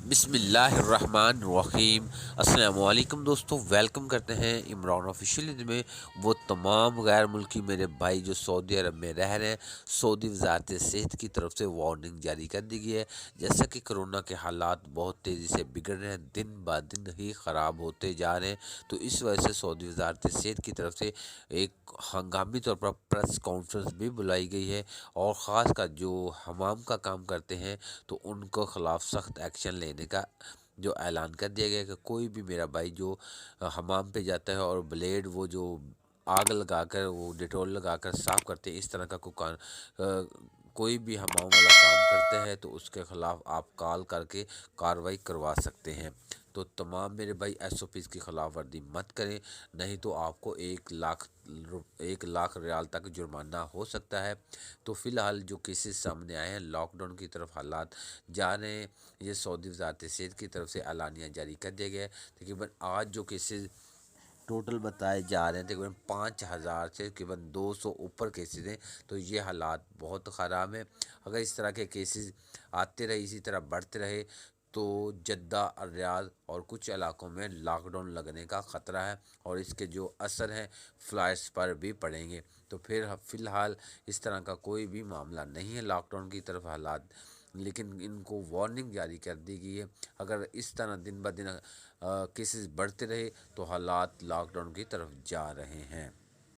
बिस्मिल्लाहिर्रहमानिर्रहीम। अस्सलाम वालेकुम दोस्तों, वेलकम करते हैं इमरान ऑफिशियल में। वो तमाम गैर मुल्की मेरे भाई जो सऊदी अरब में रह रहे हैं, सऊदी वजारत सेहत की तरफ से वार्निंग जारी कर दी गई है। जैसा कि कोरोना के हालात बहुत तेज़ी से बिगड़ रहे हैं, दिन ब दिन ही ख़राब होते जा रहे हैं, तो इस वजह से सऊदी वजारत सेहत की तरफ से एक हंगामी तौर पर प्रेस कॉन्फ्रेंस भी बुलाई गई है। और ख़ास कर जो हमाम का काम करते हैं तो उनको ख़िलाफ़ सख्त एक्शन लेने का जो ऐलान कर दिया गया है कि कोई भी मेरा भाई जो हमाम पे जाता है और ब्लेड वो जो आग लगाकर वो डिटॉल लगाकर साफ़ करते हैं, इस तरह का कोई भी हमाम वाला काम करता है तो उसके ख़िलाफ़ आप कॉल करके कार्रवाई करवा सकते हैं। तो तमाम मेरे भाई एसओपीज़ की ख़िलाफ़ वर्दी मत करें, नहीं तो आपको 1 लाख रियाल तक जुर्माना हो सकता है। तो फ़िलहाल जो केसेस सामने आए हैं, लॉकडाउन की तरफ हालात जा रहे हैं। ये सऊदी वजारत सेहत की तरफ से एलानिया जारी कर दिया गया है। तकरीबन आज जो केसेस टोटल बताए जा रहे हैं, तकरीबन 5,000 से तकरीबन 200 ऊपर केसेस हैं। तो ये हालात बहुत ख़राब हैं। अगर इस तरह के केसेस आते रहे, इसी तरह बढ़ते रहे, तो जद्दा, रियाद और कुछ इलाकों में लॉकडाउन लगने का ख़तरा है और इसके जो असर हैं फ़्लाइट्स पर भी पड़ेंगे। तो फिर फ़िलहाल इस तरह का कोई भी मामला नहीं है लॉकडाउन की तरफ हालात, लेकिन इनको वार्निंग जारी कर दी गई है। अगर इस तरह दिन ब दिन केसेस बढ़ते रहे तो हालात लॉकडाउन की तरफ जा रहे हैं।